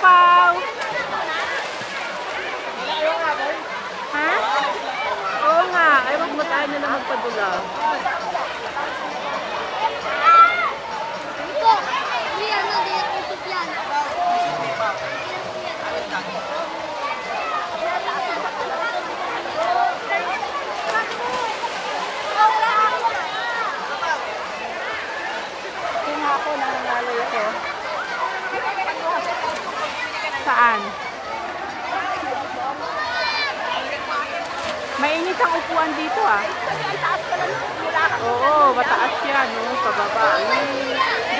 Pau! Ha? Oo nga. Ay, wag mo tayo na lang magpadula. Ako, nangangalay ako. Saan? Mainit ang upuan dito ah. Oo, mataas yan. No? Pababa.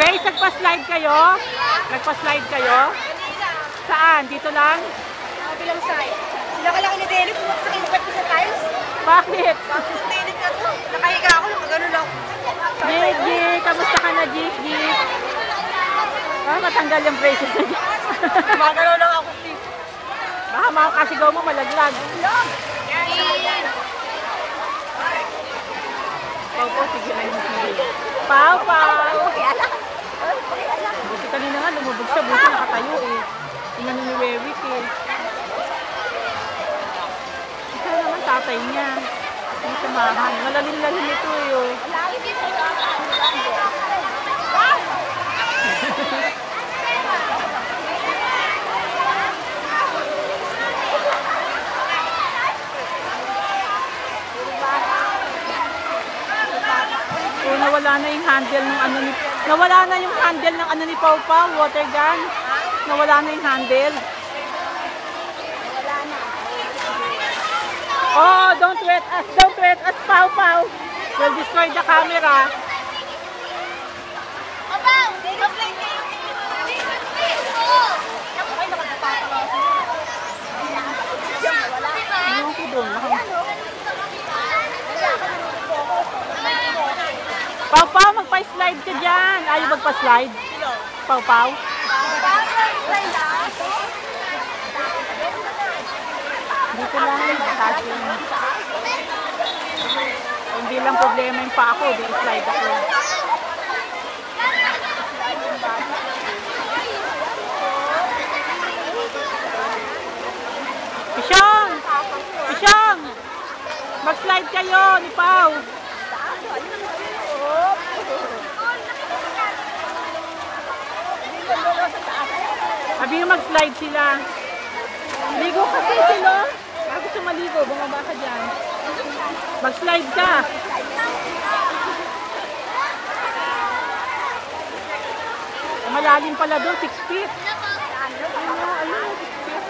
Grace, nagpa-slide kayo? Nagpa-slide kayo? Saan? Dito lang? Bilang side. Sila ka lang inideli kung sa kinukat ko sa tiles. Bakit? Bakit sa tilit ka to? Nakahiga ako lang, gano'n lang. Gigi, kamusta ka na, Gigi? Ah, matanggal yung braces na dyan. Magano'n lang ako, Steve. Baka makakasigaw mo malaglag. Pau, Pau, sige na yung hindi. Pau, Pau! Buti kanina nga, lumubog siya. Buti nakatayo eh. Tingnan ni Wewik eh. Ito naman tatay niya. Hindi samahan. Malalim-lalim ito eh oh. Nawala na yung handle ng ano ni nawala na yung handle ng ano ni Pau Pau, water gun. Nawala na yung handle. Wala na. Oh, don't wet us, Pau Pau. Will destroy the camera. Abaw! Mag-play kayo. Ay, nakagapata. Ano ko doon? Pau Pau, magpa-slide ka dyan. Ayaw magpa-slide? Pau Pau? Dito lang. Kasi hindi lang problema yung pa ako. Di-slide ako. Isyong! Isyong! Mag-slide kayo ni Pau. Sabi nga mag-slide sila. Ligo kasi sila. Bago siya maligo, bumaba ka dyan. Mag-slide ka. Malalim pala doon, 6 feet. Ayun, 6 feet.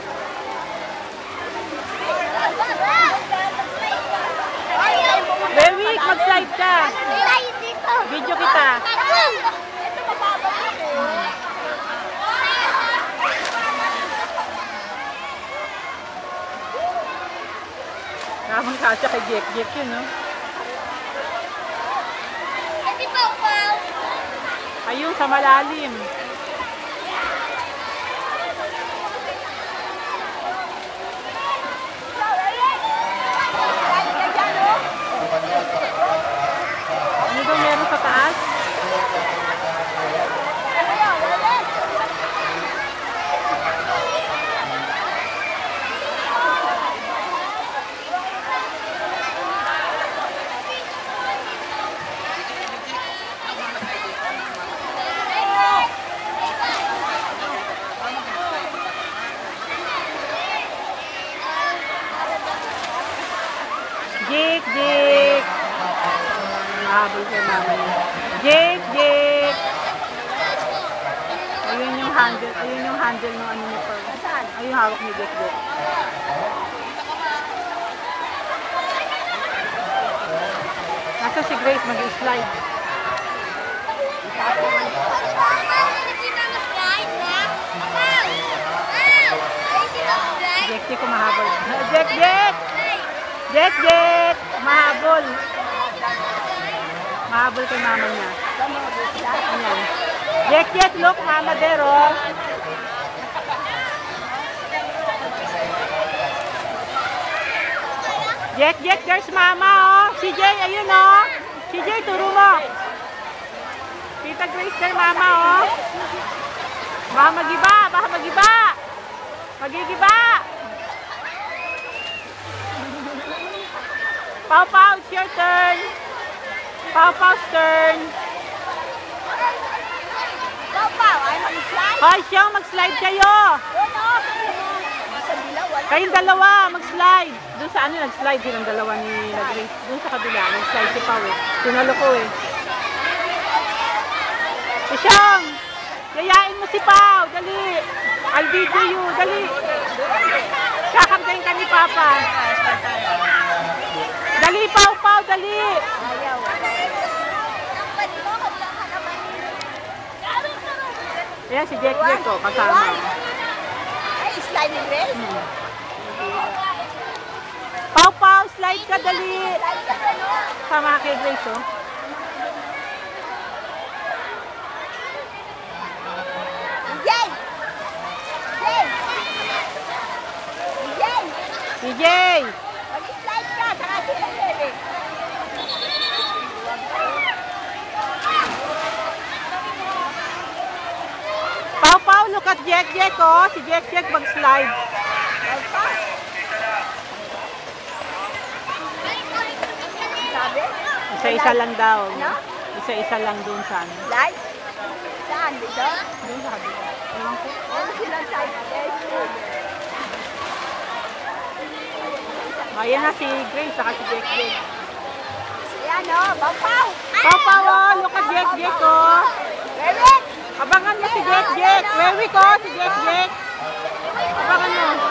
Wewik, mag-slide ka. Video kita. Namang kasya kay Jek yun, no? Ayun, sa malalim. Ano daw meron sa taas? Jek! Habol kay mama niya. Jek! Ayun yung handle ng ano niya pa. Ayun yung hawak ni Jek. Nasa si Grace mag-slide. Jek, kumahabol. Jek! Mahabol. Mahabol kay mama niya. Ayan. Jek, look, mama there, oh. Jek, there's mama, oh. Si Jay, ayun, oh. Si Jay, turo mo. Tita Grace, there, mama, oh. Baka magiba. Magigiba! Pau Pau, it's your turn. Pau Pau's turn. Pau, ay mag-slide. Hoy, Siyong, mag-slide kayo. Sa dilaw, wala. Kayong dalawa, mag-slide. Doon sa ano, nag-slide din ang dalawa ni Grace. Doon sa kabila, nag-slide si Pau eh. Tinalo ko eh. Siyong, yayain mo si Pau. Dali. I'll video you. Dali. Kakamtayin ka ni Papa. Dali, Pau Pau, dali. Ayaw. Ayan, si Jack ko, kasama. Ay, slide ni Grace. Pau Pau, slide ka, dali. Sama kay Grace, oh. Yay! Yay! Yay! CJ! Mag-slide ka, saka sila Grace. Pau Pau, look at Jack oh. Si Jack mag-slide. Sabi? Isa-isa lang daw. Ano? Isa-isa lang doon sa ano. Slide? Saan? Dito? Doon sa kabila. Ewan ko. Ano silang side? Ayan na si Grace, saka si Jack. Ayan o, Pau! Pau Pau, oh, look at Jack oh. Wait! Abangan mo si Jack. Wewi ko, si Jack. Abangan mo.